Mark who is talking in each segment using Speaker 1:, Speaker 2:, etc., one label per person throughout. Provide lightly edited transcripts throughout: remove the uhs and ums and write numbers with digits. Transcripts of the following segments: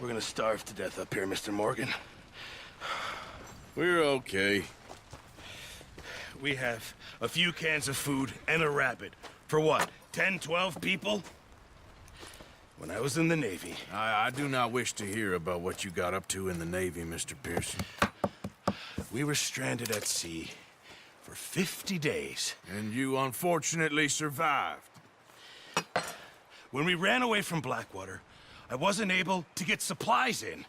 Speaker 1: We're gonna starve to death up here, Mr. Morgan.
Speaker 2: We're okay.
Speaker 1: We have a few cans of food and a rabbit. For what, 10, 12 people? When I was in the Navy...
Speaker 2: I do not wish to hear about what you got up to in the Navy, Mr. Pearson.
Speaker 1: We were stranded at sea for 50 days.
Speaker 2: And you unfortunately survived.
Speaker 1: When we ran away from Blackwater, I wasn't able to get supplies in.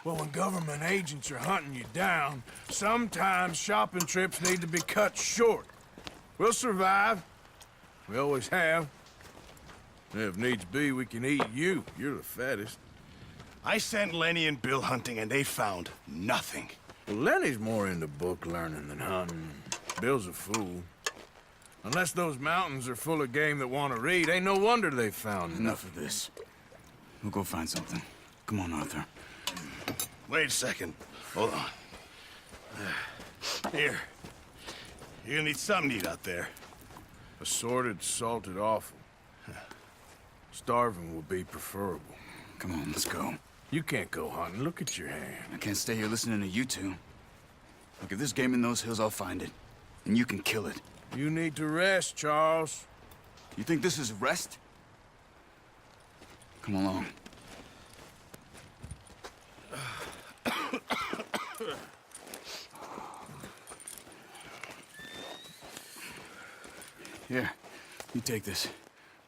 Speaker 2: Well, when government agents are hunting you down, sometimes shopping trips need to be cut short. We'll survive. We always have. If needs be, we can eat you. You're the fattest.
Speaker 1: I sent Lenny and Bill hunting, and they found nothing.
Speaker 2: Well, Lenny's more into book learning than hunting. Bill's a fool. Unless those mountains are full of game that want to read, ain't no wonder they found
Speaker 3: Enough of this. We'll go find something. Come on, Arthur.
Speaker 1: Wait a second. Hold on. Here. You're gonna need something to eat out there.
Speaker 2: Assorted, salted offal. Starving will be preferable.
Speaker 3: Come on, let's go.
Speaker 2: You can't go hunting. Look at your hand.
Speaker 3: I can't stay here listening to you two. Look, if there's game in those hills, I'll find it. And you can kill it.
Speaker 2: You need to rest, Charles.
Speaker 3: You think this is rest? Come along. Here, you take this.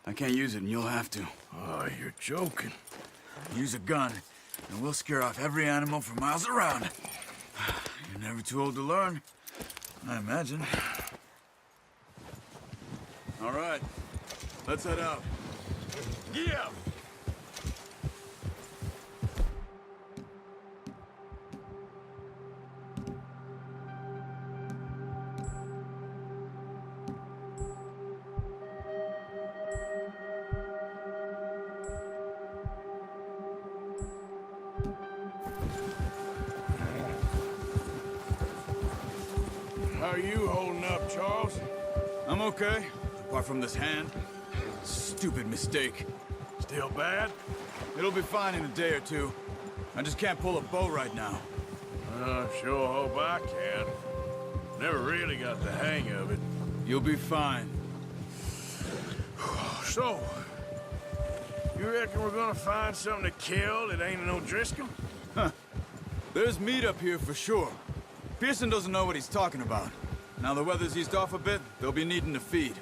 Speaker 3: I can't use it, and you'll have to.
Speaker 2: Oh, you're joking.
Speaker 3: Use a gun, and we'll scare off every animal for miles around. You're never too old to learn, I imagine. All right, let's head out.
Speaker 1: Yeah!
Speaker 2: How are you holding up, Charles?
Speaker 3: I'm okay, apart from this hand. Stupid mistake.
Speaker 2: Still bad?
Speaker 3: It'll be fine in a day or two. I just can't pull a bow right now.
Speaker 2: Sure hope I can. Never really got the hang of it.
Speaker 3: You'll be fine.
Speaker 2: So, you reckon we're gonna find something to kill that ain't an O'Driscoll?
Speaker 3: There's meat up here for sure. Pearson doesn't know what he's talking about. Now the weather's eased off a bit, they'll be needing to feed.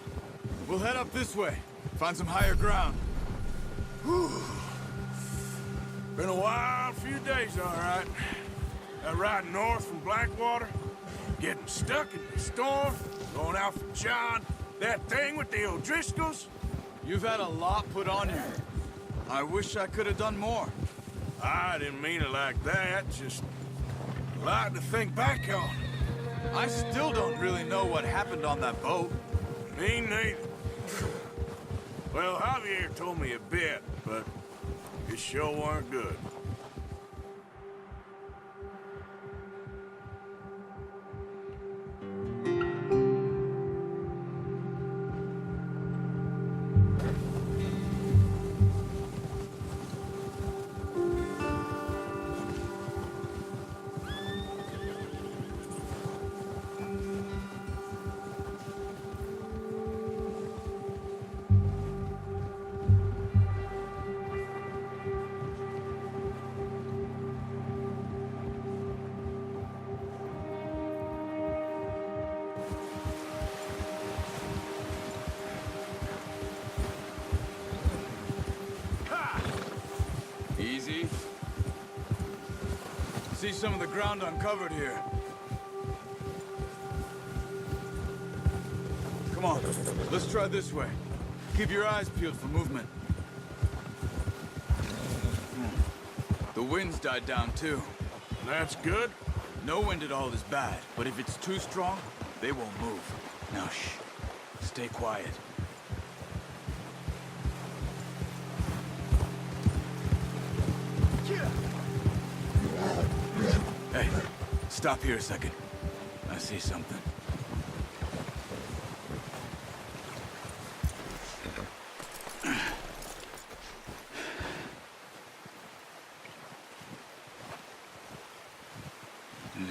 Speaker 3: We'll head up this way, find some higher ground.
Speaker 2: Whew. Been a wild few days, all right. That ride north from Blackwater, getting stuck in the storm, going out for John, that thing with the O'Driscolls.
Speaker 3: You've had a lot put on you. I wish I could have done more.
Speaker 2: I didn't mean it like that, just a lot to think back on.
Speaker 3: I still don't really know what happened on that boat.
Speaker 2: Me neither. Well, Javier told me a bit, but it sure weren't good.
Speaker 3: Easy. See some of the ground uncovered here. Come on, let's try this way. Keep your eyes peeled for movement. The wind's died down too.
Speaker 2: That's good.
Speaker 3: No wind at all is bad, but if it's too strong, they won't move. Now shh, stay quiet. Hey, stop here a second. I see something.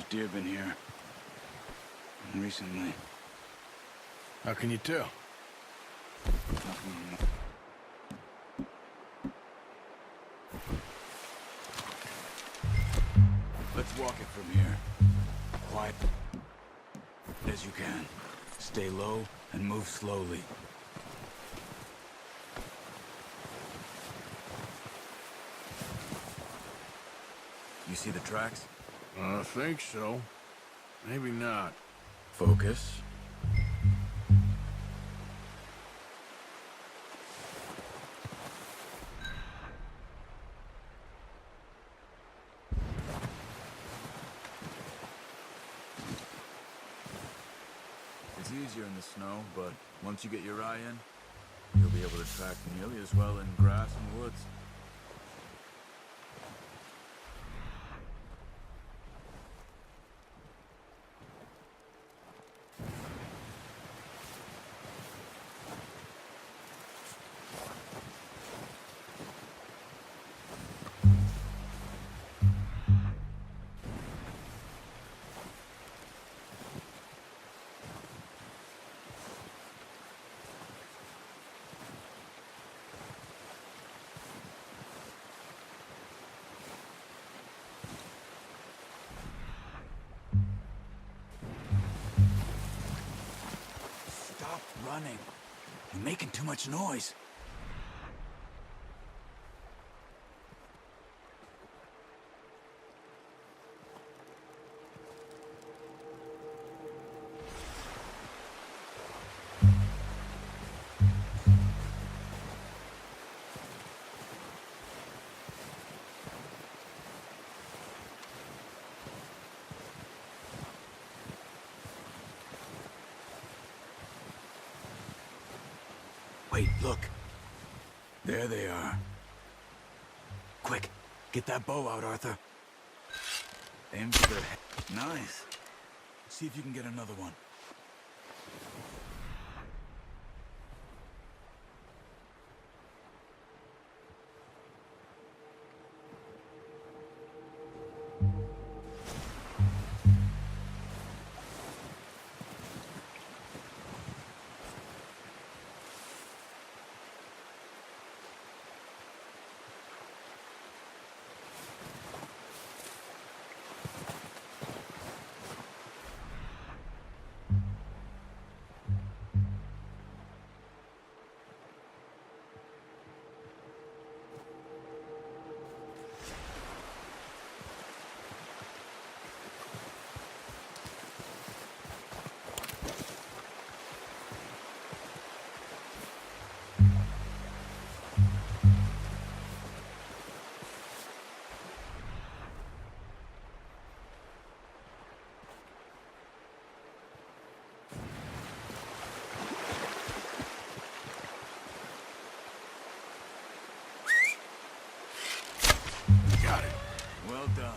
Speaker 3: deer been here. Recently.
Speaker 2: How can you tell?
Speaker 3: Let's walk it from here. Quiet as you can. Stay low and move slowly. You see the tracks?
Speaker 2: I think so. Maybe not.
Speaker 3: Focus. It's easier in the snow, but once you get your eye in, you'll be able to track nearly as well in grass and woods. Stop running. You're making too much noise. Wait, look. There they are. Quick, get that bow out, Arthur. Aim for their head. Nice. See if you can get another one.
Speaker 2: Got it.
Speaker 3: Well done.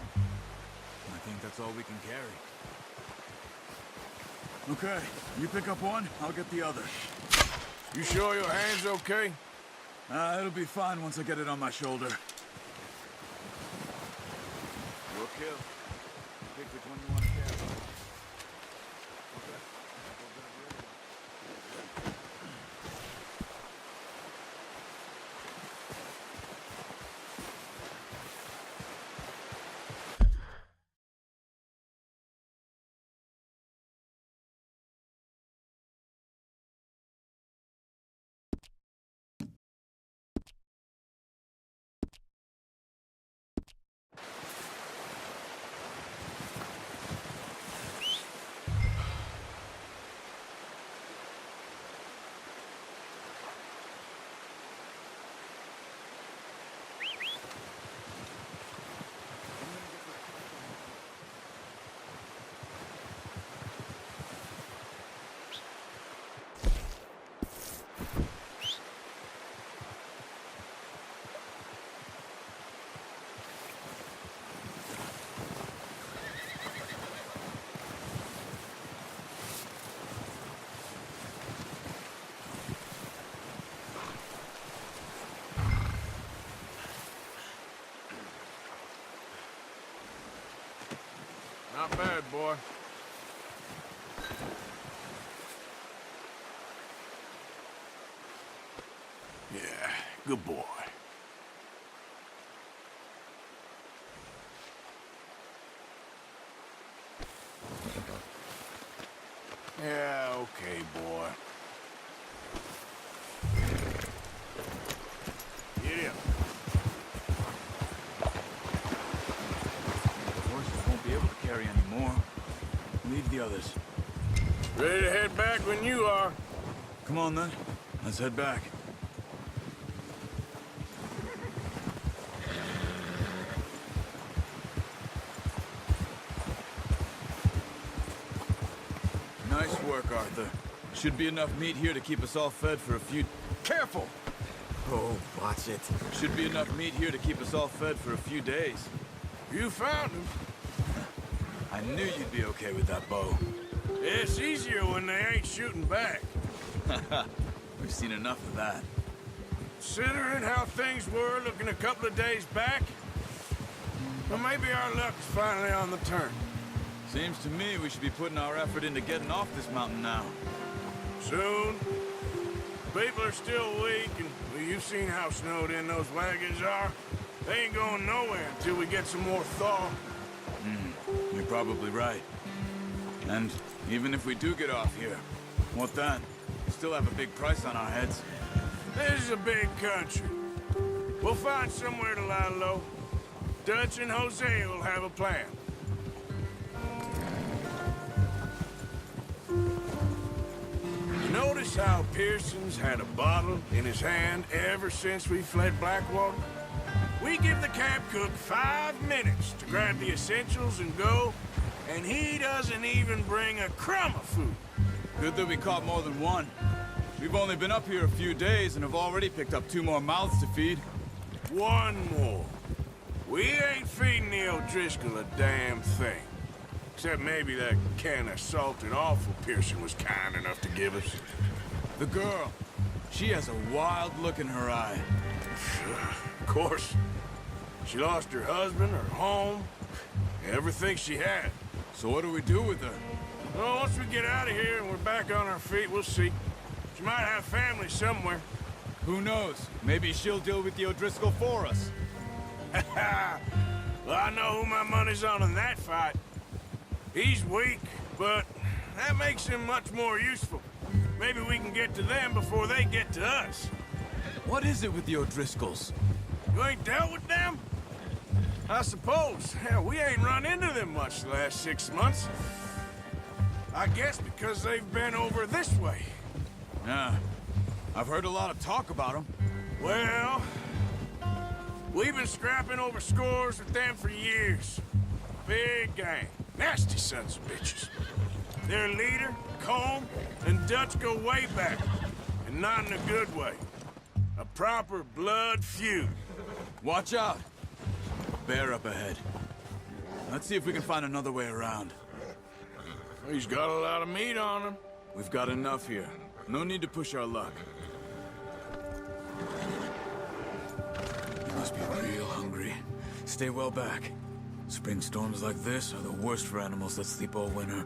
Speaker 3: I think that's all we can carry. Okay, you pick up one, I'll get the other.
Speaker 2: You sure your hand's okay?
Speaker 3: It'll be fine once I get it on my shoulder. Your kill. Pick which one you want to carry.
Speaker 2: Yeah, good boy. Yeah, okay, boy. Get him.
Speaker 3: The horses won't be able to carry any more. Leave the others.
Speaker 2: Ready to head back when you are.
Speaker 3: Come on, then. Let's head back. Nice work, Arthur. Should be enough meat here to keep us all fed for a few... Careful!
Speaker 4: Oh, watch it.
Speaker 3: Should be enough meat here to keep us all fed for a few days.
Speaker 2: You found him.
Speaker 3: I knew you'd be okay with that bow.
Speaker 2: It's easier when they ain't shooting back.
Speaker 3: We've seen enough of that.
Speaker 2: Considering how things were looking a couple of days back, well, maybe our luck's finally on the turn.
Speaker 3: Seems to me we should be putting our effort into getting off this mountain now.
Speaker 2: Soon. People are still weak, and well, you've seen how snowed in those wagons are. They ain't going nowhere until we get some more thaw.
Speaker 3: You're probably right. And even if we do get off here, what then? We still have a big price on our heads.
Speaker 2: This is a big country. We'll find somewhere to lie low. Dutch and Jose will have a plan. You notice how Pearson's had a bottle in his hand ever since we fled Blackwater? We give the camp cook 5 minutes to grab the essentials and go, and he doesn't even bring a crumb of food.
Speaker 3: Good that we caught more than one. We've only been up here a few days and have already picked up 2 more mouths to feed.
Speaker 2: 1 more. We ain't feeding the O'Driscoll a damn thing. Except maybe that can of salted offal Pearson was kind enough to give us.
Speaker 3: The girl, she has a wild look in her eye.
Speaker 2: Of course. She lost her husband, her home, everything she had.
Speaker 3: So what do we do with her?
Speaker 2: Well, once we get out of here and we're back on our feet, we'll see. She might have family somewhere.
Speaker 3: Who knows? Maybe she'll deal with the O'Driscoll for us.
Speaker 2: Well, I know who my money's on in that fight. He's weak, but that makes him much more useful. Maybe we can get to them before they get to us.
Speaker 3: What is it with the O'Driscolls?
Speaker 2: You ain't dealt with them? I suppose. Hell, we ain't run into them much the last 6 months. I guess because they've been over this way.
Speaker 3: Yeah, I've heard a lot of talk about them.
Speaker 2: Well, we've been scrapping over scores with them for years. Big gang. Nasty sons of bitches. Their leader, Colm, and Dutch go way back. And not in a good way. A proper blood feud.
Speaker 3: Watch out! Bear up ahead. Let's see if we can find another way around.
Speaker 2: He's got a lot of meat on him.
Speaker 3: We've got enough here. No need to push our luck. You must be real hungry. Stay well back. Spring storms like this are the worst for animals that sleep all winter.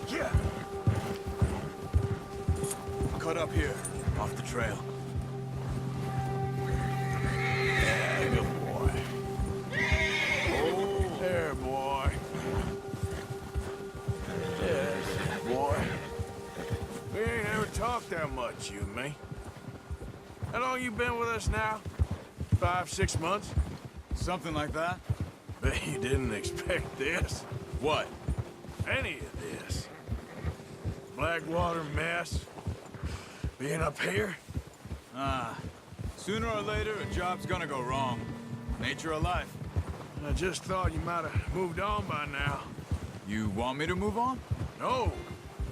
Speaker 2: Yeah.
Speaker 3: Cut up here, off the trail.
Speaker 2: Yeah, good boy. Oh, there, boy. Yes, boy. We ain't ever talked that much, you and me. How long you been with us now? 5, 6 months?
Speaker 3: Something like that?
Speaker 2: Bet you didn't expect this.
Speaker 3: What?
Speaker 2: Any of this. Blackwater mess. Being up here?
Speaker 3: Sooner or later, a job's gonna go wrong. Nature of life.
Speaker 2: I just thought you might have moved on by now.
Speaker 3: You want me to move on?
Speaker 2: No.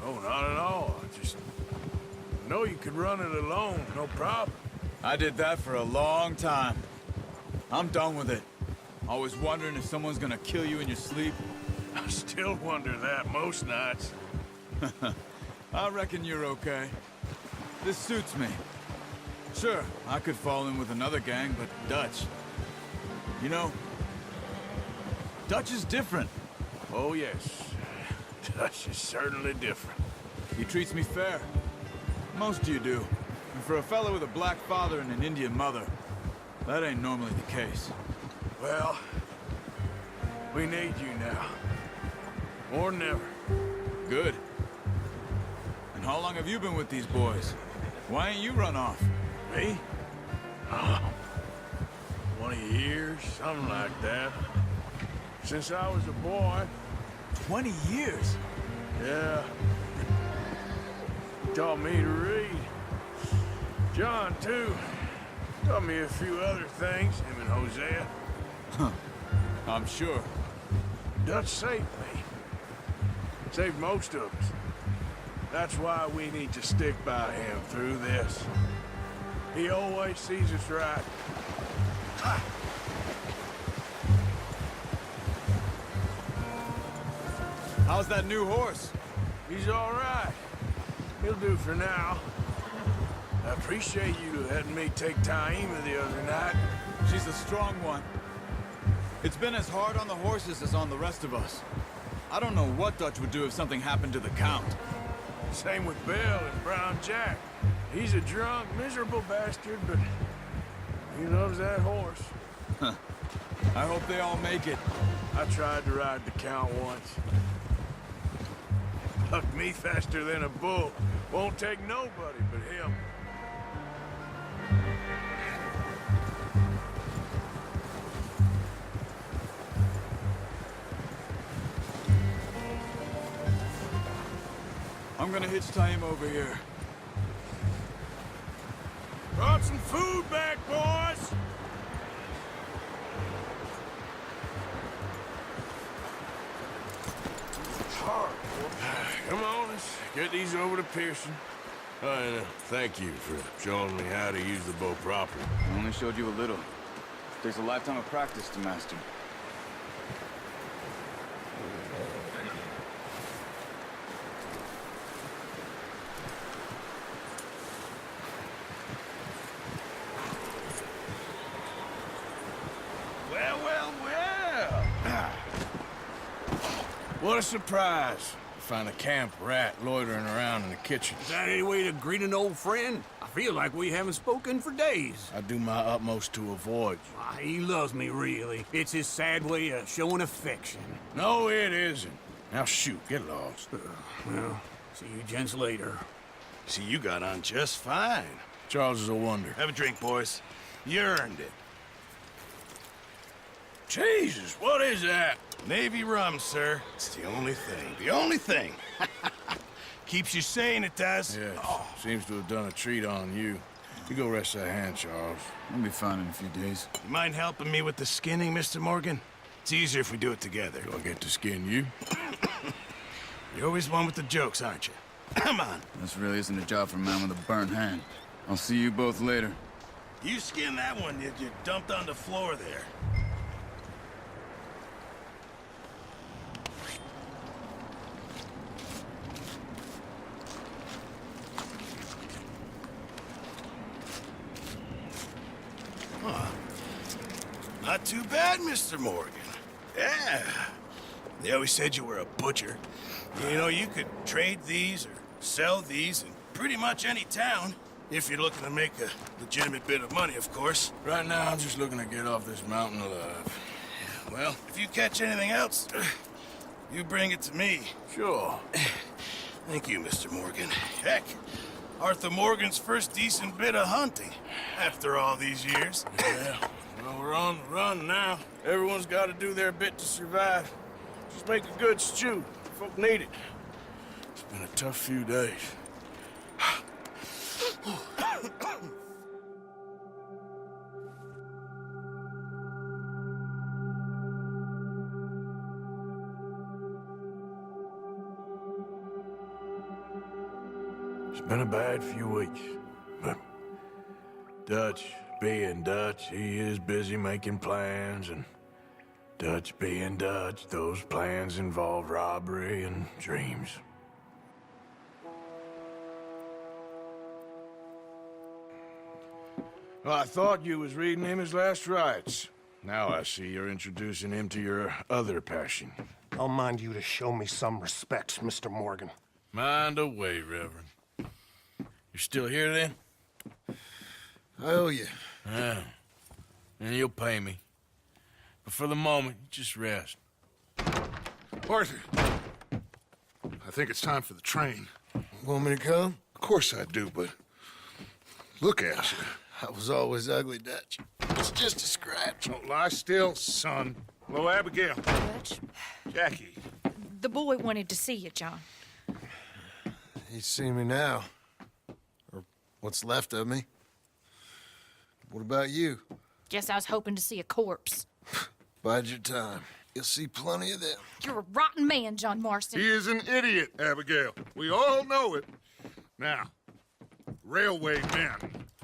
Speaker 2: No, not at all. I just know you could run it alone, no problem.
Speaker 3: I did that for a long time. I'm done with it. Always wondering if someone's gonna kill you in your sleep.
Speaker 2: I still wonder that most nights.
Speaker 3: I reckon you're okay. This suits me. Sure, I could fall in with another gang, but Dutch. You know, Dutch is different.
Speaker 2: Oh, yes. Dutch is certainly different.
Speaker 3: He treats me fair. Most of you do. And for a fellow with a black father and an Indian mother, that ain't normally the case.
Speaker 2: Well, we need you now. More than ever.
Speaker 3: Good. And how long have you been with these boys? Why ain't you run off?
Speaker 2: Me? Oh, 20 years, something like that. Since I was a boy.
Speaker 3: 20 years?
Speaker 2: Yeah. Taught me to read. John, too. Taught me a few other things, him and Hosea.
Speaker 3: I'm sure.
Speaker 2: Dutch saved me. Saved most of us. That's why we need to stick by him through this. He always sees us right. Ha!
Speaker 3: How's that new horse?
Speaker 2: He's all right. He'll do for now. I appreciate you letting me take Taima the other night.
Speaker 3: She's a strong one. It's been as hard on the horses as on the rest of us. I don't know what Dutch would do if something happened to the Count.
Speaker 2: Same with Bill and Brown Jack. He's a drunk, miserable bastard, but he loves that horse.
Speaker 3: I hope they all make it.
Speaker 2: I tried to ride the Count once. Bucked me faster than a bull. Won't take nobody but him.
Speaker 3: I'm gonna hitch Taima over here.
Speaker 2: Brought some food back, boys! Come on, let's get these over to Pearson. And thank you for showing me how to use the bow properly.
Speaker 5: I only showed you a little. Takes a lifetime of practice to master.
Speaker 2: Well, well, well. What a surprise. Find a camp rat loitering around in the kitchen.
Speaker 6: Is that any way to greet an old friend? I feel like we haven't spoken for days.
Speaker 2: I do my utmost to avoid you.
Speaker 6: Why, he loves me, really. It's his sad way of showing affection.
Speaker 2: No, it isn't. Now shoot, get lost.
Speaker 6: Well, see you gents later.
Speaker 1: See, you got on just fine.
Speaker 2: Charles is a wonder.
Speaker 1: Have a drink, boys. You earned it.
Speaker 2: Jesus, what is that?
Speaker 1: Navy rum, sir. It's the only thing. The only thing. Keeps you sane, it does.
Speaker 2: Yeah, seems to have done a treat on you. You go rest that hand, Charles.
Speaker 5: I'll be fine in a few days.
Speaker 1: You mind helping me with the skinning, Mr. Morgan? It's easier if we do it together.
Speaker 2: Do I get to skin you?
Speaker 1: You're always one with the jokes, aren't you? Come on.
Speaker 5: This really isn't a job for a man with a burnt hand. I'll see you both later.
Speaker 1: You skin that one you dumped on the floor there. Not too bad, Mr. Morgan. Yeah. They always said you were a butcher. You know, you could trade these or sell these in pretty much any town. If you're looking to make a legitimate bit of money, of course.
Speaker 2: Right now, I'm just looking to get off this mountain alive.
Speaker 1: Well, if you catch anything else, you bring it to me.
Speaker 2: Sure.
Speaker 1: Thank you, Mr. Morgan. Heck, Arthur Morgan's first decent bit of hunting after all these years.
Speaker 2: Yeah. Well, we're on the run now. Everyone's got to do their bit to survive. Just make a good stew. Folk need it. It's been a tough few days. It's been a bad few weeks, but Dutch being Dutch, he is busy making plans, and Dutch being Dutch, those plans involve robbery and dreams. Well, I thought you was reading him his last rites. Now I see you're introducing him to your other passion.
Speaker 7: I'll mind you to show me some respect, Mr. Morgan.
Speaker 2: Mind away, Reverend. You're still here, then?
Speaker 1: I owe you.
Speaker 2: Yeah. And you'll pay me. But for the moment, just rest.
Speaker 8: Arthur, I think it's time for the train.
Speaker 1: Want me to come?
Speaker 8: Of course I do, but look at you.
Speaker 1: I was always ugly, Dutch. It's just a scratch.
Speaker 8: Don't lie still, son. Hello, Abigail.
Speaker 9: Dutch,
Speaker 8: Jackie.
Speaker 9: the boy wanted to see you, John.
Speaker 1: He's seen me now. Or what's left of me. What about you?
Speaker 9: Guess I was hoping to see a corpse.
Speaker 1: Bide your time. You'll see plenty of them.
Speaker 9: You're a rotten man, John Marston.
Speaker 8: He is an idiot, Abigail. We all know it. Now, railway men.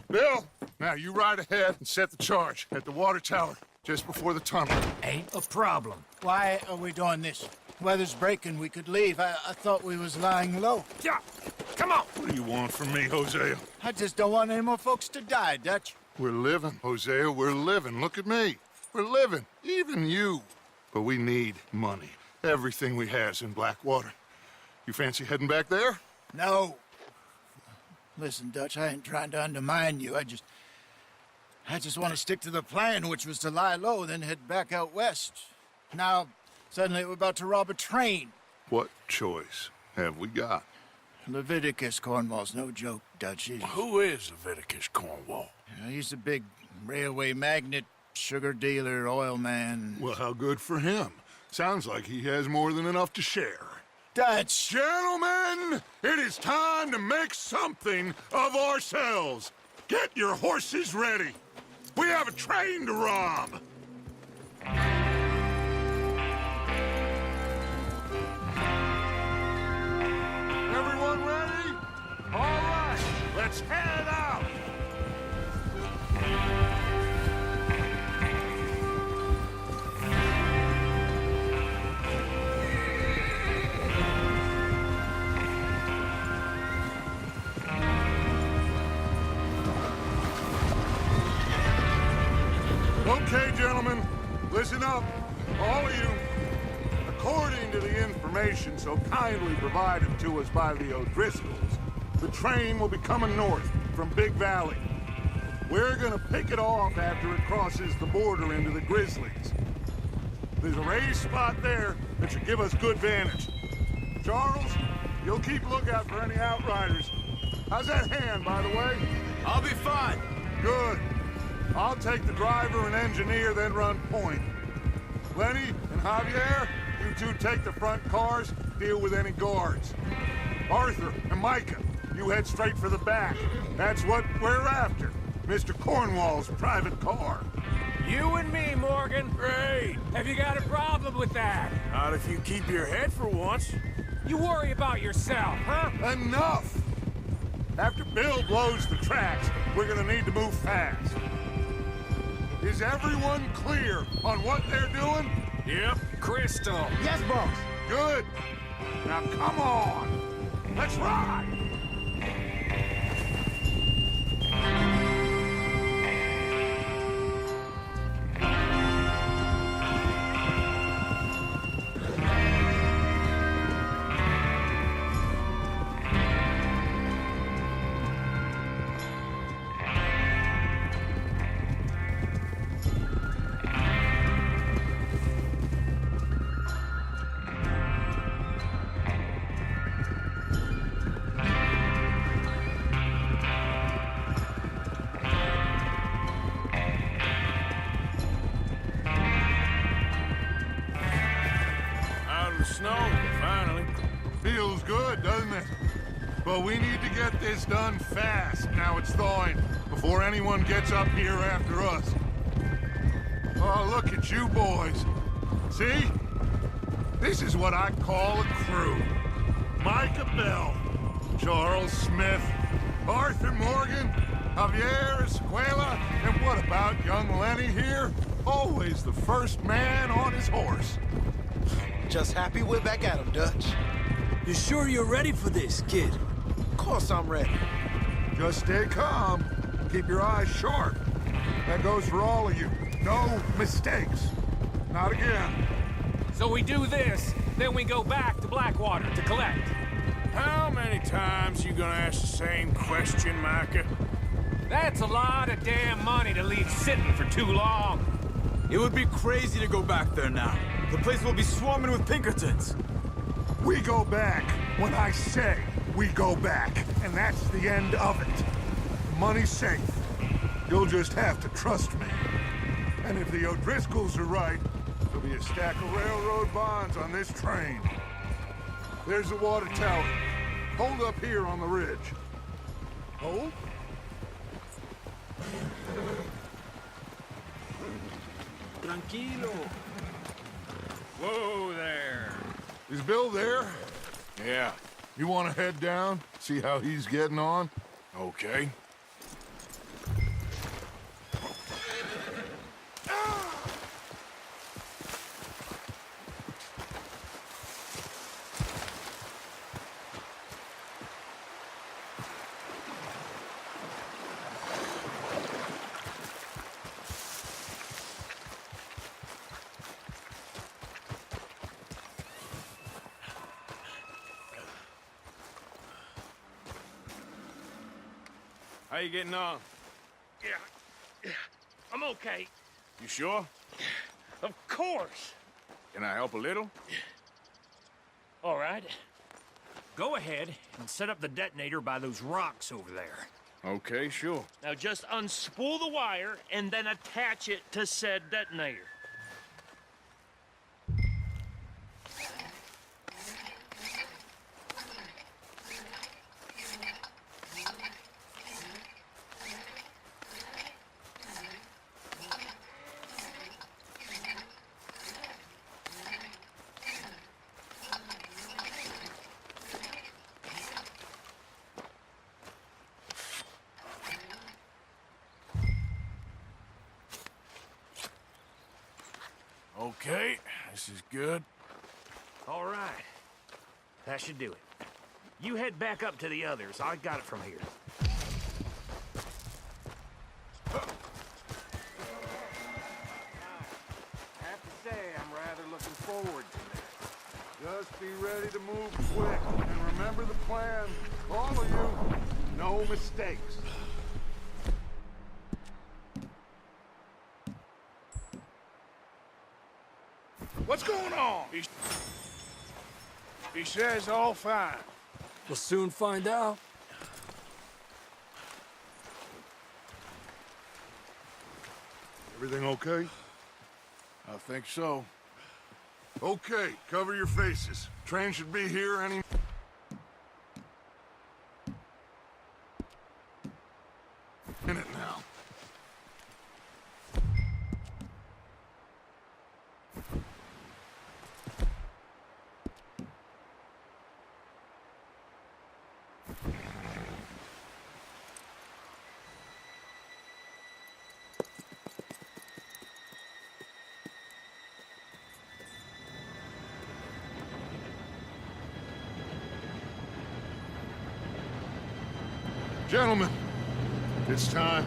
Speaker 8: Bill, now you ride ahead and set the charge at the water tower just before the tunnel.
Speaker 10: Ain't a problem. Why are we doing this? Weather's breaking. We could leave. I thought we was lying low.
Speaker 8: Yeah, come on. What do you want from me, Hosea?
Speaker 10: I just don't want any more folks to die, Dutch.
Speaker 8: We're living, Hosea. We're living. Look at me. We're living. Even you. But we need money. Everything we has in Blackwater. You fancy heading back there?
Speaker 10: No. Listen, Dutch, I ain't trying to undermine you. I just want to stick to the plan, which was to lie low, then head back out west. Now, suddenly we're about to rob a train.
Speaker 8: What choice have we got?
Speaker 10: Leviticus Cornwall's no joke, Dutch.
Speaker 2: Who is Leviticus Cornwall?
Speaker 10: He's a big railway magnate, sugar dealer, oil man.
Speaker 8: Well, how good for him. Sounds like he has more than enough to share.
Speaker 10: Dutch!
Speaker 8: Gentlemen, it is time to make something of ourselves. Get your horses ready. We have a train to rob. Everyone ready? All right, let's head out. Okay, gentlemen, listen up, all of you. According to the information so kindly provided to us by the O'Driscolls, the train will be coming north from Big Valley. We're gonna pick it off after it crosses the border into the Grizzlies. There's a raised spot there that should give us good vantage. Charles, you'll keep lookout for any outriders. How's that hand, by the way?
Speaker 6: I'll be fine.
Speaker 8: Good. I'll take the driver and engineer, then run point. Lenny and Javier, you two take the front cars, deal with any guards. Arthur and Micah, you head straight for the back. That's what we're after. Mr. Cornwall's private car.
Speaker 6: You and me, Morgan.
Speaker 2: Great.
Speaker 6: Have you got a problem with that?
Speaker 2: Not if you keep your head for once.
Speaker 6: You worry about yourself, huh?
Speaker 8: Enough! After Bill blows the tracks, we're gonna need to move fast. Is everyone clear on what they're doing?
Speaker 2: Yep.
Speaker 6: Crystal.
Speaker 10: Yes, boss.
Speaker 8: Good. Now come on. Let's ride.
Speaker 2: Snow, finally.
Speaker 8: Feels good, doesn't it? But we need to get this done fast, now it's thawing, before anyone gets up here after us. Oh, look at you boys. See? This is what I call a crew. Micah Bell, Charles Smith, Arthur Morgan, Javier Escuela, and what about young Lenny here? Always the first man on his horse.
Speaker 4: Just happy we're back at him, Dutch.
Speaker 6: You sure you're ready for this, kid?
Speaker 4: Of course I'm ready.
Speaker 8: Just stay calm. Keep your eyes sharp. That goes for all of you. No mistakes. Not again.
Speaker 6: So we do this, then we go back to Blackwater to collect.
Speaker 2: How many times you gonna ask the same question, Micah?
Speaker 6: That's a lot of damn money to leave sitting for too long.
Speaker 5: It would be crazy to go back there now. The place will be swarming with Pinkertons.
Speaker 8: We go back when I say we go back, and that's the end of it. The money's safe. You'll just have to trust me. And if the O'Driscolls are right, there'll be a stack of railroad bonds on this train. There's the water tower. Hold up here on the ridge. Hold?
Speaker 6: Tranquilo. Whoa there.
Speaker 8: Is Bill there?
Speaker 2: Yeah,
Speaker 8: You want to head down? See how he's getting on?
Speaker 2: okay. How you getting on?
Speaker 6: Yeah, I'm okay.
Speaker 2: You sure?
Speaker 6: Of course.
Speaker 2: Can I help a little?
Speaker 6: All right. Go ahead and set up the detonator by those rocks over there.
Speaker 2: Okay, sure.
Speaker 6: Now just unspool the wire and then attach it to said detonator.
Speaker 2: Okay, this is good.
Speaker 6: All right. That should do it. You head back up to the others. I got it from here.
Speaker 8: I have to say, I'm rather looking forward to this. Just be ready to move quick, and remember the plan. All of you, no mistakes.
Speaker 2: What's going on? He says all fine.
Speaker 6: We'll soon find out.
Speaker 8: Everything okay?
Speaker 2: I think so.
Speaker 8: Okay, cover your faces. Train should be here any minute now. Gentlemen, it's time.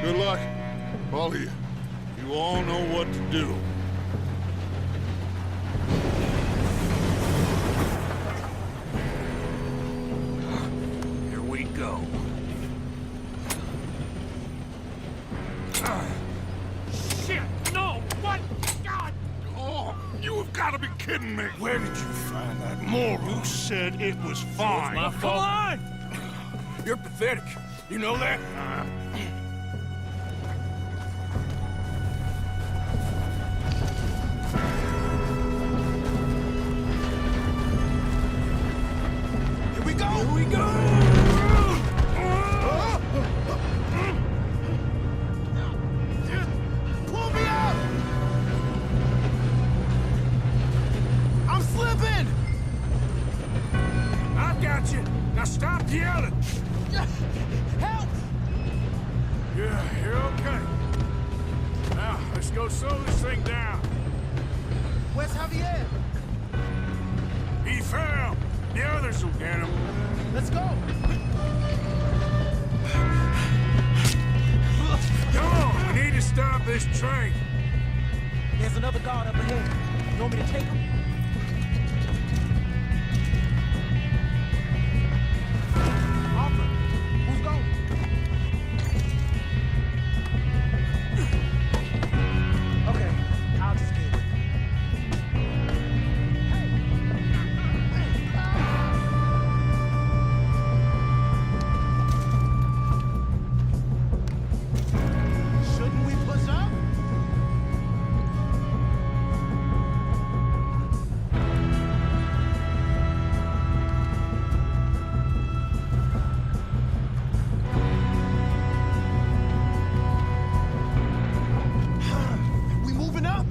Speaker 8: Good luck, all of you. You all know what to do.
Speaker 6: Here we go. Shit! No! What? God!
Speaker 8: Oh, you have got to be kidding me.
Speaker 2: Where did you find that moral?
Speaker 8: Who said it was fine?
Speaker 2: My fault.
Speaker 6: on!
Speaker 2: You're pathetic. You know that?
Speaker 10: Here we go!
Speaker 2: Here we go!
Speaker 10: Pull me up! I'm slipping!
Speaker 2: I've got you. Now stop yelling.
Speaker 10: Help!
Speaker 2: Yeah, you're okay. Now, let's go slow this thing down.
Speaker 10: Where's Javier?
Speaker 2: He fell. The others will get him.
Speaker 10: Let's go!
Speaker 2: stop this train.
Speaker 4: There's another guard up ahead. You want me to take him? Arthur, who's going? Okay, I'll just deal with it. Shouldn't we push up? We moving up?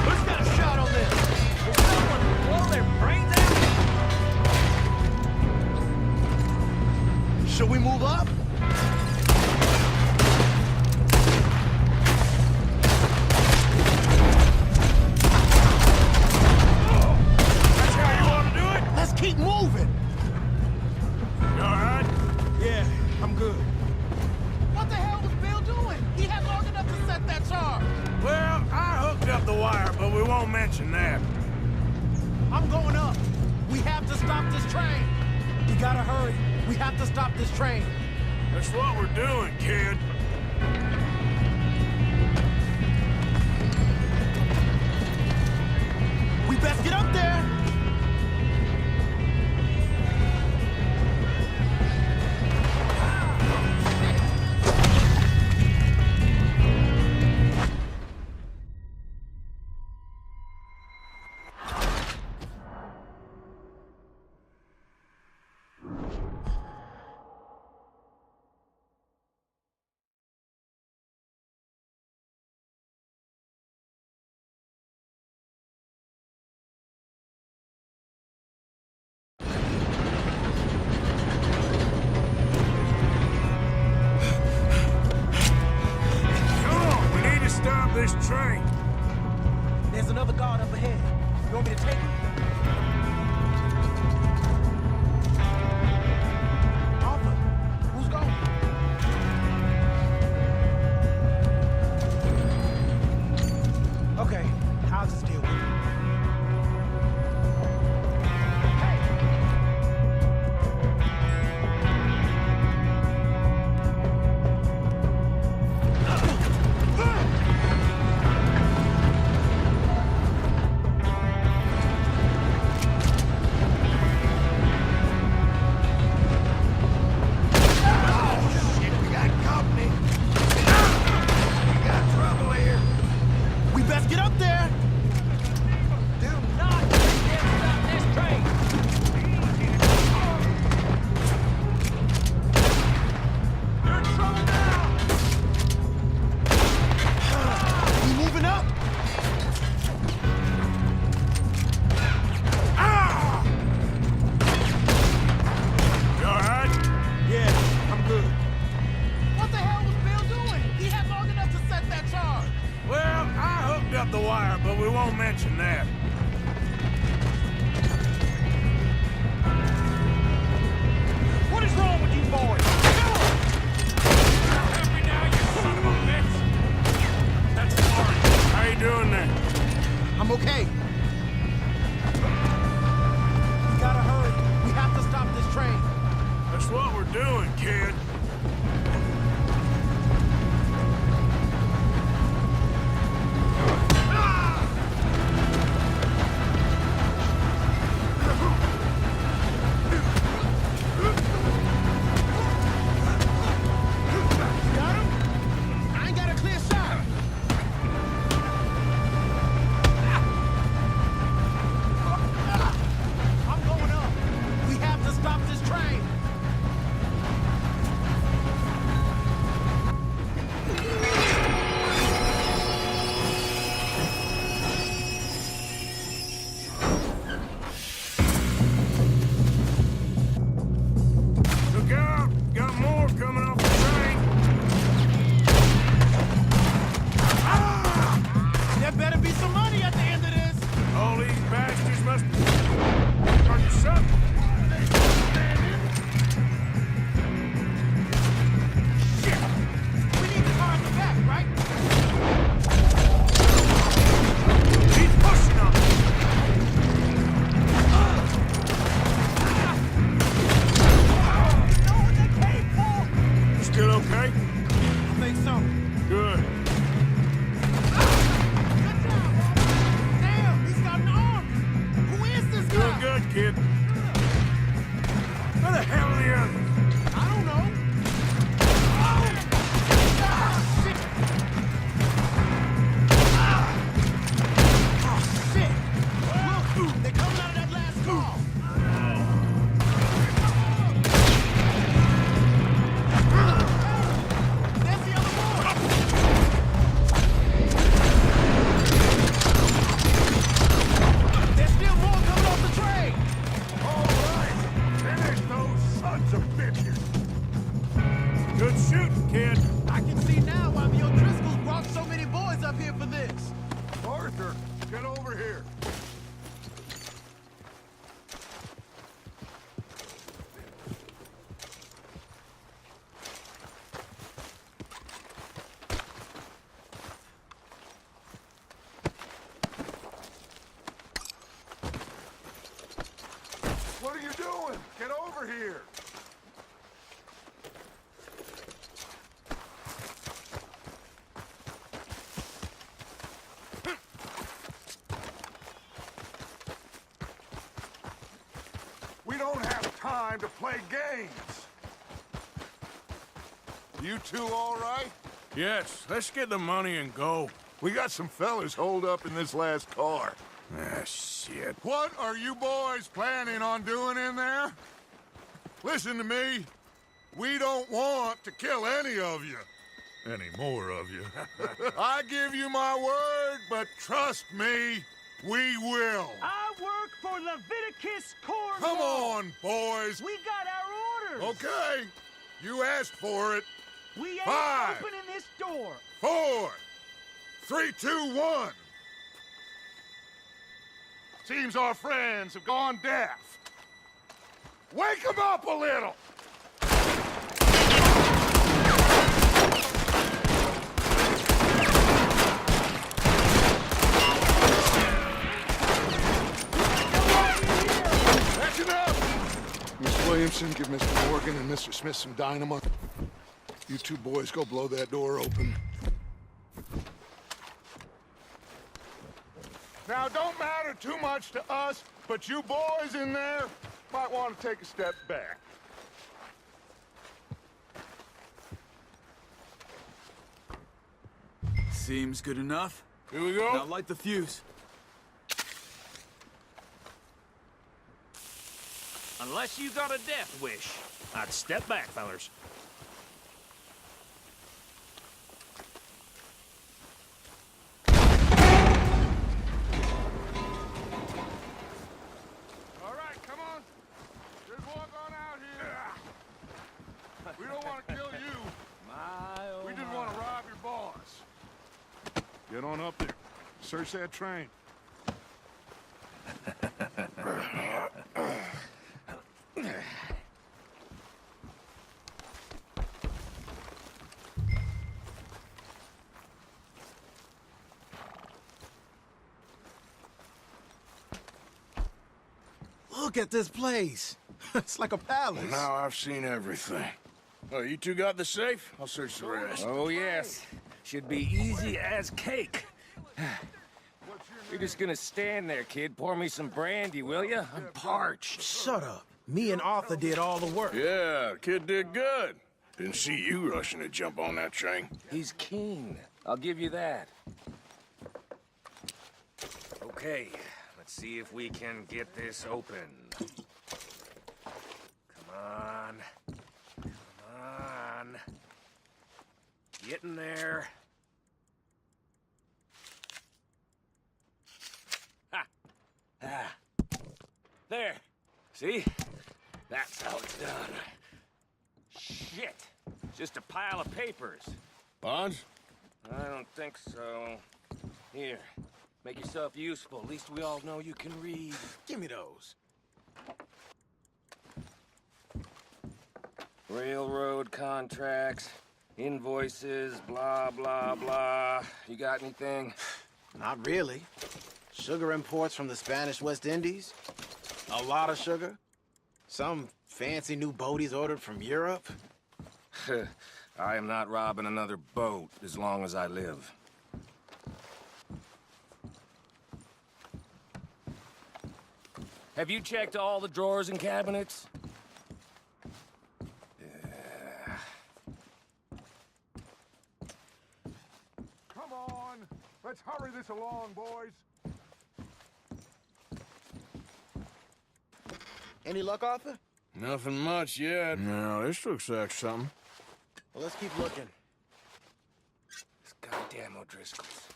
Speaker 4: Who's got a shot on this? Will someone blow their brains out? Should we move up?
Speaker 2: That's how you want to do it?
Speaker 4: Let's keep moving.
Speaker 2: You all right?
Speaker 4: Yeah, I'm good. What the hell was Bill doing? He had long enough to set that charge.
Speaker 2: Well, I hooked up the wire, but we won't mention that.
Speaker 4: I'm going up. We have to stop this train. We gotta hurry. We have to stop this train.
Speaker 2: That's what we're doing, kid.
Speaker 4: We best get up there.
Speaker 2: Come on, we need to stop this train.
Speaker 4: There's another guard up ahead. You want me to take him? Arthur, who's going? Okay, I'll just deal with it. We best get up there.
Speaker 6: Do not stop this train! You're in trouble now!
Speaker 4: We moving up.
Speaker 2: You all right?
Speaker 4: Yeah, I'm good. What the hell was Bill doing? He had long enough to set that charge.
Speaker 2: Well, I hooked up the wire, but we won't mention that.
Speaker 6: What is wrong with you boys? Help me now, you son of a bitch! That's Marty.
Speaker 2: How you doing there?
Speaker 4: I'm okay. We gotta hurry. We have to stop this train.
Speaker 2: That's what we're doing, kid.
Speaker 4: Got him? I ain't got a clear shot. I'm going up. We have to stop this train.
Speaker 2: shooting, kid.
Speaker 4: I can see now why the O'Driscolls brought so many boys up here for this.
Speaker 8: Arthur, get over here. What are you doing? Get over here. We don't have time to play games. You two all right?
Speaker 2: Yes, let's get the money and go.
Speaker 8: We got some fellas holed up in this last car.
Speaker 2: Ah, shit.
Speaker 8: What are you boys planning on doing in there? Listen to me. We don't want to kill any of you. Any more of you. I give you my word, but trust me, we will.
Speaker 6: I work for Leviticus Cornwall.
Speaker 8: Come on, boys.
Speaker 6: We got our orders.
Speaker 8: Okay. You asked for it.
Speaker 6: We ain't
Speaker 8: 5,
Speaker 6: opening this door.
Speaker 8: 4, 3, 2, 1. Seems our friends have gone deaf. Wake them up a little! Action up! Miss Williamson, give Mr. Morgan and Mr. Smith some dynamite. You two boys go blow that door open. Now, don't matter too much to us, but you boys in there might want to take a step back.
Speaker 5: Seems good enough.
Speaker 2: Here we go.
Speaker 5: Now light the fuse.
Speaker 6: Unless you got a death wish, I'd step back, fellers.
Speaker 8: All right, come on. Just walk on out here. We don't want to kill you. We just want to rob your boss. Get on up there. Search that train.
Speaker 4: Look at this place. It's like a palace.
Speaker 2: Now I've seen everything. Oh, you two got the safe? I'll search the rest.
Speaker 11: Oh, yes. Should be easy as cake. You're just gonna stand there, kid. Pour me some brandy, will you? I'm parched.
Speaker 4: Shut up. Me and Arthur did all the work.
Speaker 2: Yeah, the kid did good. Didn't see you rushing to jump on that train.
Speaker 11: He's keen. I'll give you that. Okay, let's see if we can get this open. Come on. Come on. Get in there. Ha! Ah. There. See? That's how it's done. Shit. Just a pile of papers.
Speaker 2: Bonds?
Speaker 11: I don't think so. Here. Make yourself useful. At least we all know you can read.
Speaker 4: Give me those.
Speaker 11: Railroad contracts, invoices, blah, blah, blah. You got anything?
Speaker 12: Not really. Sugar imports from the Spanish West Indies. A lot of sugar. Some fancy new boat he's ordered from Europe.
Speaker 11: I am not robbing another boat as long as I live. Have you checked all the drawers and cabinets?
Speaker 8: Come on. Let's hurry this along, boys.
Speaker 12: Any luck, Arthur?
Speaker 2: Nothing much yet. No, this looks like something.
Speaker 12: Well, let's keep looking.
Speaker 11: This goddamn O'Driscolls.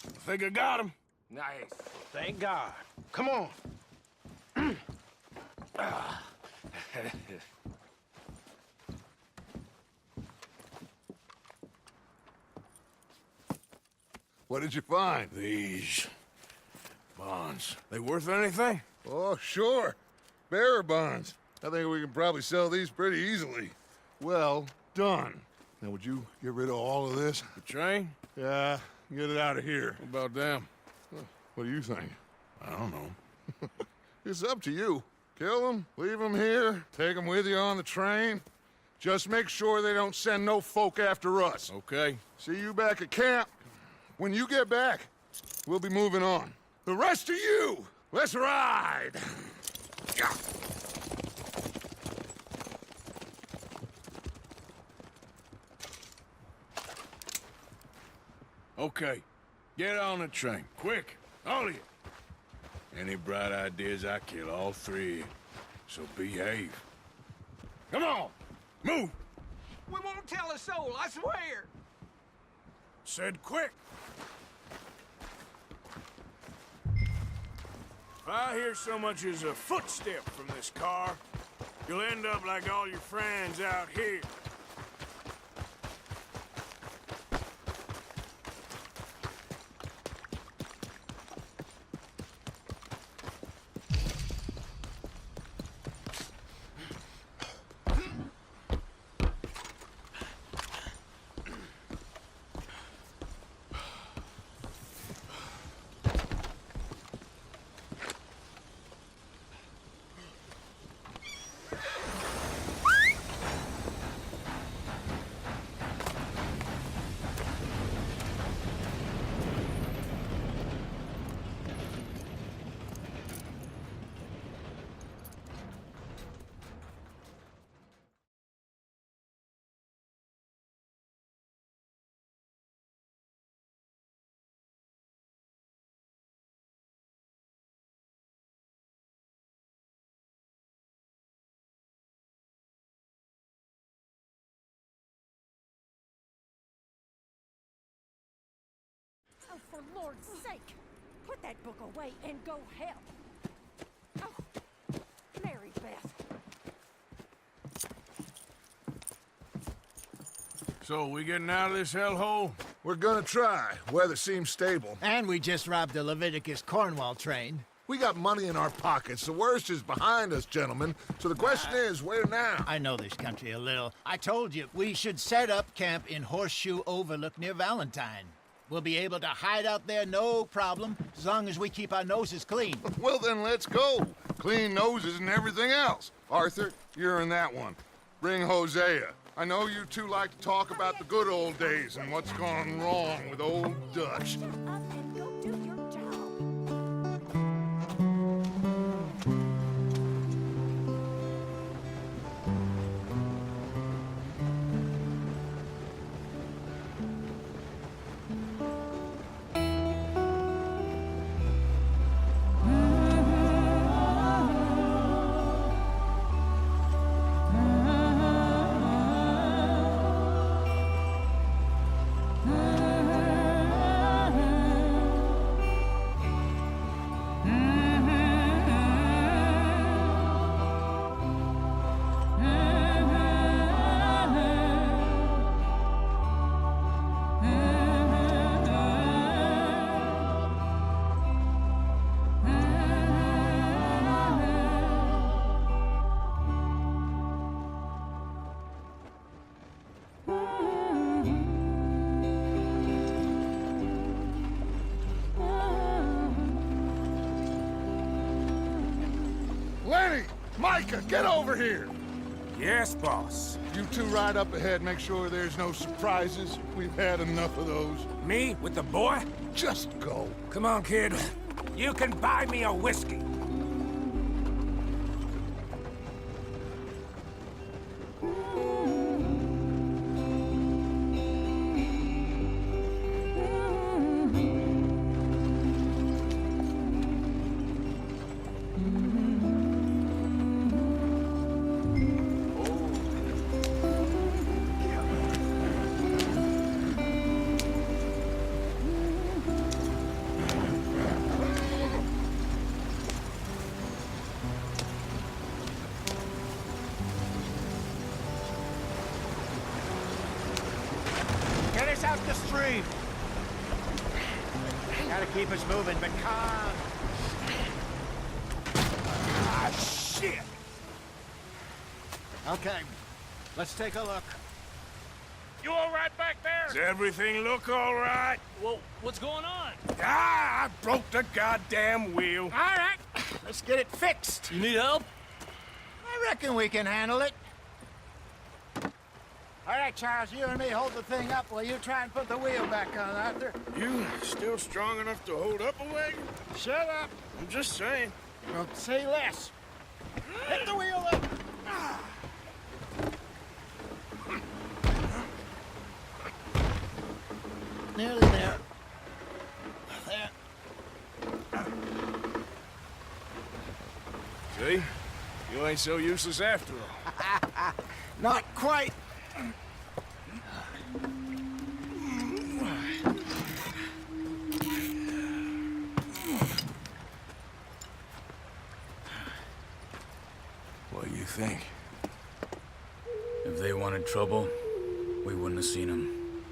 Speaker 2: I think I got him.
Speaker 11: Nice.
Speaker 12: Thank God. Come on.
Speaker 8: What did you find?
Speaker 2: These bonds. They worth anything?
Speaker 8: Oh, sure. Bearer bonds. I think we can probably sell these pretty easily. Well done. Now, would you get rid of all of this?
Speaker 2: The train?
Speaker 8: Yeah, get it out of here.
Speaker 2: What about them?
Speaker 8: What do you think?
Speaker 2: I don't know.
Speaker 8: It's up to you. Kill them, leave them here, take them with you on the train. Just make sure they don't send no folk after us.
Speaker 2: Okay.
Speaker 8: See you back at camp. When you get back, we'll be moving on. The rest of you, let's ride!
Speaker 2: Okay. Get on the train. Quick. All of you. Any bright ideas, I kill all three. So behave. Come on! Move!
Speaker 11: We won't tell a soul, I swear!
Speaker 2: Said quick! If I hear so much as a footstep from this car, you'll end up like all your friends out here.
Speaker 13: Oh, for Lord's sake! Put that book away and go help! Oh, Mary Beth.
Speaker 2: So, we getting out of this hellhole?
Speaker 8: We're gonna try. Weather seems stable.
Speaker 10: And we just robbed the Leviticus Cornwall train.
Speaker 8: We got money in our pockets. The worst is behind us, gentlemen. So the question is, where now?
Speaker 10: I know this country a little. I told you, we should set up camp in Horseshoe Overlook near Valentine. We'll be able to hide out there no problem, as long as we keep our noses clean.
Speaker 8: Well, then let's go. Clean noses and everything else. Arthur, you're in that one. Bring Hosea. I know you two like to talk about the good old days and what's gone wrong with old Dutch.
Speaker 13: Up and go do your job.
Speaker 8: Lenny! Micah, get over here!
Speaker 6: Yes, boss.
Speaker 8: You two ride up ahead, make sure there's no surprises. We've had enough of those.
Speaker 6: Me with the boy?
Speaker 8: Just go.
Speaker 6: Come on, kid. You can buy me a whiskey.
Speaker 10: stream. Gotta keep us moving, but calm.
Speaker 2: Ah, shit!
Speaker 10: Okay, let's take a look.
Speaker 6: You all right back there?
Speaker 2: Does everything look all right?
Speaker 6: Well, what's going on?
Speaker 2: Ah, I broke the goddamn wheel.
Speaker 10: All right, let's get it fixed.
Speaker 6: You need help?
Speaker 10: I reckon we can handle it. All right, Charles, you and me hold the thing up while you try and put the wheel back on, Arthur.
Speaker 2: You still strong enough to hold up a wagon?
Speaker 10: Shut up.
Speaker 2: I'm just saying.
Speaker 10: Well, say less. Hit the wheel up. Nearly there. There.
Speaker 2: See? You ain't so useless after all.
Speaker 10: Not quite.
Speaker 2: What do you think?
Speaker 3: If they wanted trouble, we wouldn't have seen them.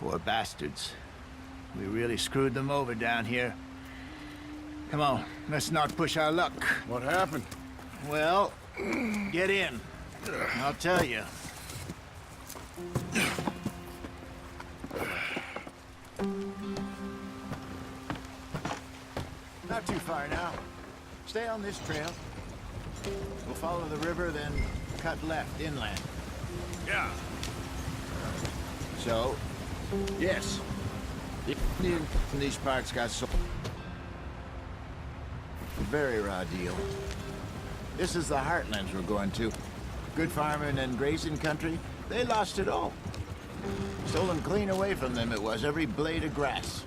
Speaker 10: Poor bastards. We really screwed them over down here. Come on, let's not push our luck.
Speaker 2: What happened?
Speaker 10: Well, get in. I'll tell you. Not too far now. Stay on this trail. We'll follow the river, then cut left inland.
Speaker 2: Yeah.
Speaker 10: So, yes. The Indian in these parts got so... Very raw deal. This is the heartlands we're going to. Good farming and grazing country. They lost it all. Stolen clean away from them it was, every blade of grass.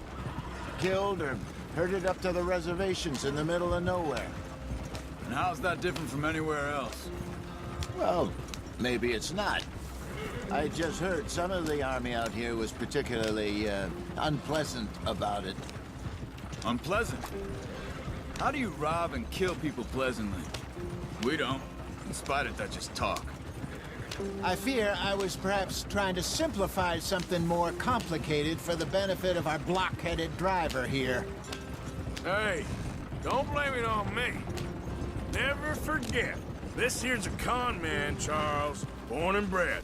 Speaker 10: Killed or herded up to the reservations in the middle of nowhere.
Speaker 5: And how's that different from anywhere else?
Speaker 10: Well, maybe it's not. I just heard some of the army out here was particularly, unpleasant about it.
Speaker 5: Unpleasant? How do you rob and kill people pleasantly? We don't. In spite of that, just talk.
Speaker 10: I fear I was perhaps trying to simplify something more complicated for the benefit of our block-headed driver here.
Speaker 2: Hey, don't blame it on me. Never forget, this here's a con man, Charles. Born and bred.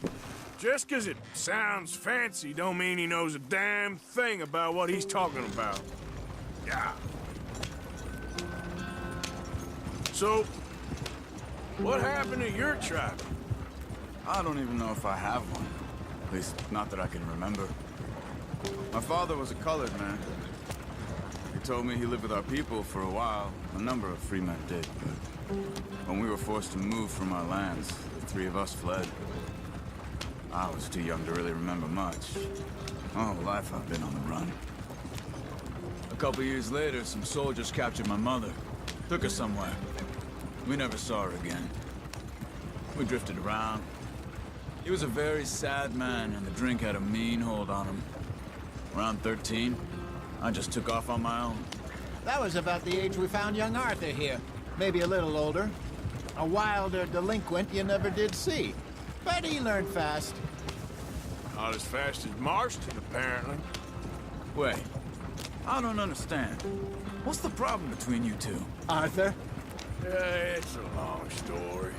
Speaker 2: Just 'cause it sounds fancy don't mean he knows a damn thing about what he's talking about. Yeah. So, what happened to your tribe?
Speaker 5: I don't even know if I have one. At least, not that I can remember. My father was a colored man. He told me he lived with our people for a while. A number of free men did, but when we were forced to move from our lands, the three of us fled. I was too young to really remember much. All life I've been on the run. A couple years later, some soldiers captured my mother. Took her somewhere. We never saw her again. We drifted around. He was a very sad man, and the drink had a mean hold on him. Around 13, I just took off on my own.
Speaker 10: That was about the age we found young Arthur here. Maybe a little older. A wilder delinquent you never did see. But he learned fast.
Speaker 2: Not as fast as Marston, apparently.
Speaker 5: Wait, I don't understand. What's the problem between you two?
Speaker 10: Arthur?
Speaker 2: It's a long story.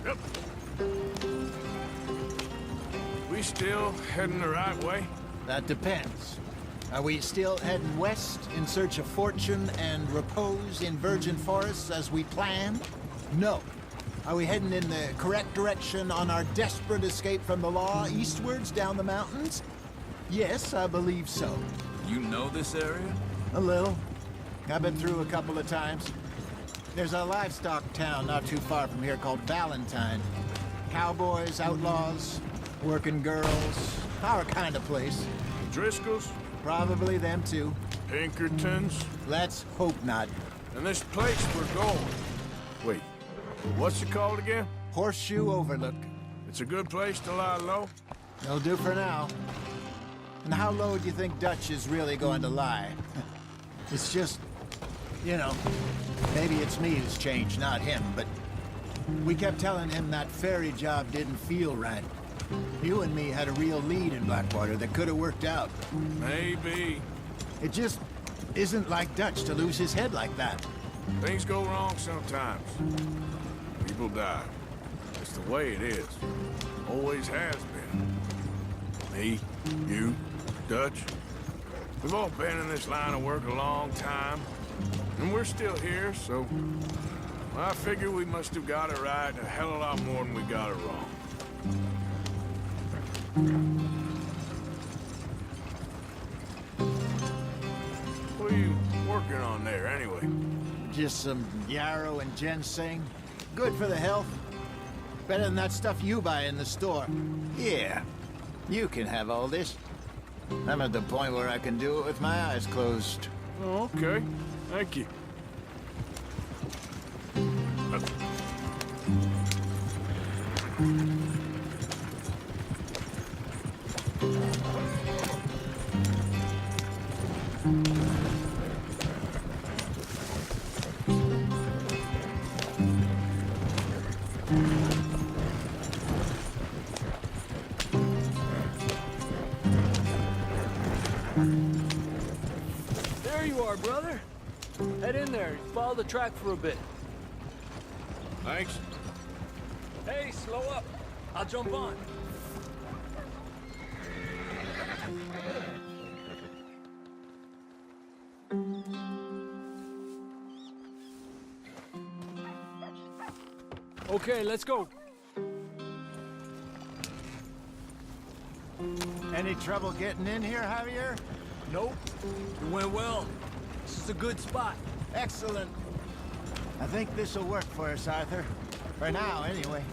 Speaker 2: Yep. We still heading the right way?
Speaker 10: That depends. Are we still heading west in search of fortune and repose in virgin forests as we planned? No. Are we heading in the correct direction on our desperate escape from the law eastwards down the mountains? Yes, I believe so.
Speaker 5: You know this area?
Speaker 10: A little. I've been through a couple of times. There's a livestock town not too far from here called Valentine. Cowboys, outlaws, working girls, our kind of place.
Speaker 2: Driscoll's?
Speaker 10: Probably them too.
Speaker 2: Pinkertons?
Speaker 10: Let's hope not.
Speaker 2: And this place we're going. Wait, what's it called again?
Speaker 10: Horseshoe Overlook.
Speaker 2: It's a good place to lie low?
Speaker 10: It'll do for now. And how low do you think Dutch is really going to lie? It's just, you know, maybe it's me who's changed, not him, but we kept telling him that ferry job didn't feel right. You and me had a real lead in Blackwater that could have worked out.
Speaker 2: Maybe.
Speaker 10: It just isn't like Dutch to lose his head like that.
Speaker 2: Things go wrong sometimes. People die. It's the way it is. Always has been. Me, you, Dutch. We've all been in this line of work a long time. And we're still here, so... I figure we must have got it right a hell of a lot more than we got it wrong. What are you working on there, anyway?
Speaker 10: Just some yarrow and ginseng. Good for the health. Better than that stuff you buy in the store. Yeah, you can have all this. I'm at the point where I can do it with my eyes closed.
Speaker 2: Oh, okay. Thank you.
Speaker 14: There you are, brother. Head in there. Follow the track for a bit.
Speaker 2: Thanks.
Speaker 14: Hey, slow up. I'll jump on. Okay, let's go.
Speaker 10: Any trouble getting in here, Javier?
Speaker 14: Nope. It went well. This is a good spot.
Speaker 10: Excellent. I think this'll work for us, Arthur. For now, anyway.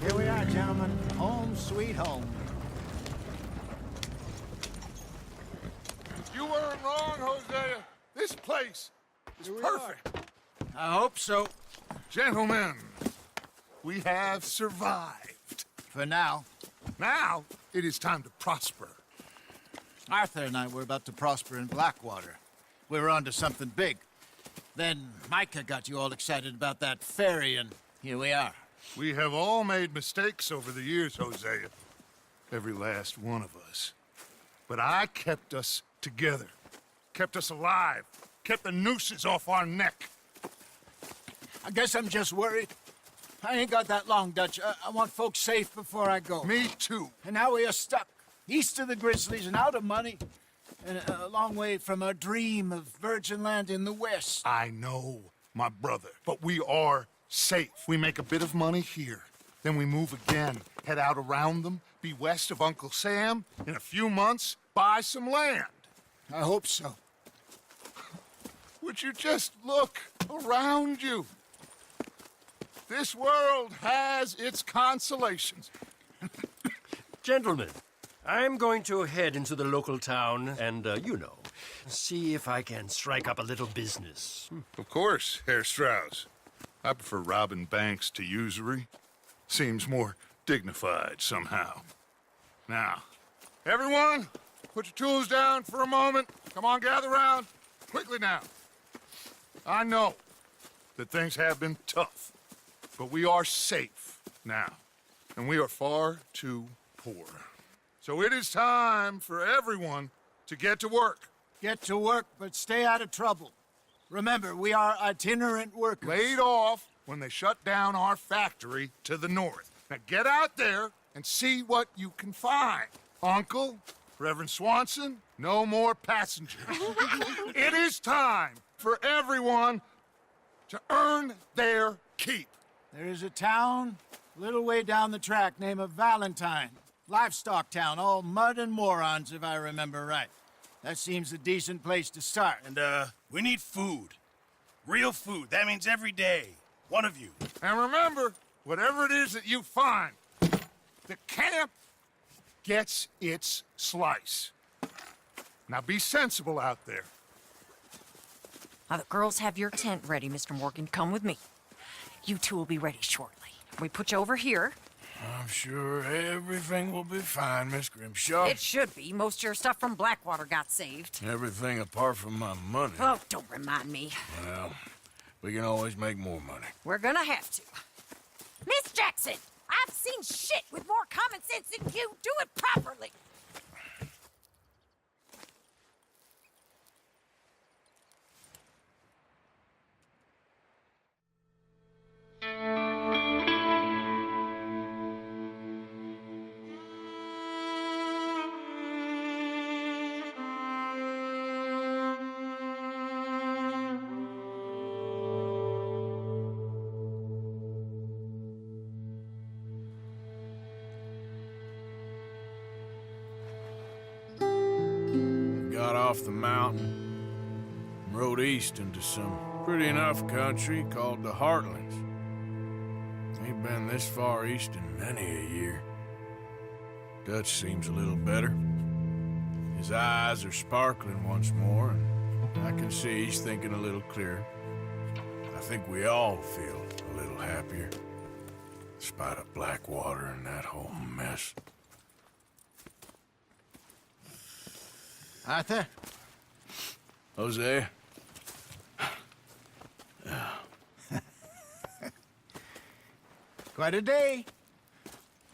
Speaker 10: Here we are, gentlemen. Home sweet home.
Speaker 8: You weren't wrong, Hosea. This place is perfect.
Speaker 10: I hope so.
Speaker 8: Gentlemen, we have survived.
Speaker 10: For now.
Speaker 8: Now, it is time to prosper.
Speaker 10: Arthur and I were about to prosper in Blackwater. We were on to something big. Then Micah got you all excited about that ferry, and here we are.
Speaker 8: We have all made mistakes over the years, Hosea. Every last one of us. But I kept us together. Kept us alive. Kept the nooses off our neck.
Speaker 10: I guess I'm just worried. I ain't got that long, Dutch. I want folks safe before I go.
Speaker 8: Me too.
Speaker 10: And now we are stuck. East of the Grizzlies and out of money. And a long way from our dream of virgin land in the west.
Speaker 8: I know, my brother. But we are safe. We make a bit of money here. Then we move again. Head out around them. Be west of Uncle Sam. In a few months, buy some land.
Speaker 10: I hope so.
Speaker 8: Would you just look around you? This world has its consolations.
Speaker 6: Gentlemen, I'm going to head into the local town and, see if I can strike up a little business.
Speaker 8: Of course, Herr Strauss. I prefer robbing banks to usury. Seems more dignified somehow. Now, everyone, put your tools down for a moment. Come on, gather round. Quickly now. I know that things have been tough, but we are safe now, and we are far too poor. So it is time for everyone to get to work.
Speaker 10: Get to work, but stay out of trouble. Remember, we are itinerant workers.
Speaker 8: Laid off when they shut down our factory to the north. Now get out there and see what you can find. Uncle, Reverend Swanson, no more passengers. It is time for everyone to earn their keep.
Speaker 10: There is a town a little way down the track named Valentine. Livestock town, all mud and morons, if I remember right. That seems a decent place to start.
Speaker 1: And, we need food. Real food. That means every day. One of you.
Speaker 8: And remember, whatever it is that you find, the camp gets its slice. Now be sensible out there.
Speaker 15: Now the girls have your tent ready, Mr. Morgan. Come with me. You two will be ready shortly. We put you over here.
Speaker 2: I'm sure everything will be fine, Miss Grimshaw.
Speaker 15: It should be. Most of your stuff from Blackwater got saved.
Speaker 2: Everything apart from my money.
Speaker 15: Oh, don't remind me.
Speaker 2: Well, we can always make more money.
Speaker 15: We're gonna have to. Miss Jackson, I've seen shit with more common sense than you. Do it properly.
Speaker 2: Got off the mountain and rode east into some pretty enough country called the Heartlands. Ain't been this far east in many a year. Dutch seems a little better. His eyes are sparkling once more, and I can see he's thinking a little clearer. I think we all feel a little happier, in spite of Blackwater and that whole mess.
Speaker 10: Arthur?
Speaker 2: Jose?
Speaker 10: Quite a day.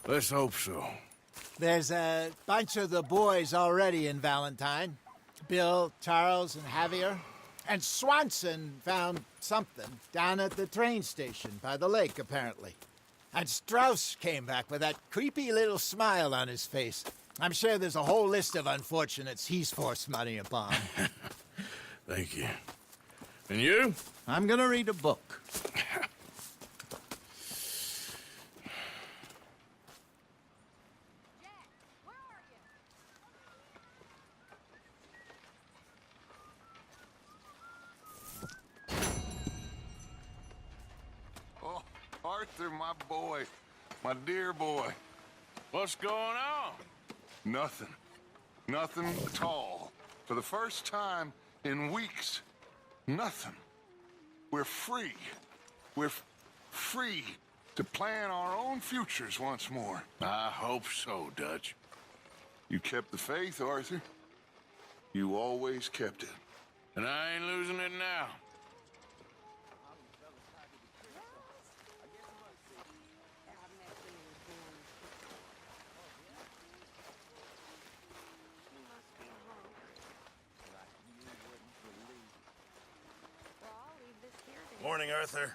Speaker 2: Let's hope so.
Speaker 10: There's a bunch of the boys already in Valentine. Bill, Charles, and Javier. And Swanson found something down at the train station by the lake, apparently. And Strauss came back with that creepy little smile on his face. I'm sure there's a whole list of unfortunates he's forced money upon.
Speaker 2: Thank you. And you?
Speaker 10: I'm gonna read a book.
Speaker 8: Oh, Arthur, my boy. My dear boy.
Speaker 2: What's going on?
Speaker 8: Nothing. Nothing at all. For the first time in weeks, nothing. We're free. We're free to plan our own futures once more.
Speaker 2: I hope so, Dutch.
Speaker 8: You kept the faith, Arthur. You always kept it.
Speaker 2: And I ain't losing it now.
Speaker 1: Morning, Arthur.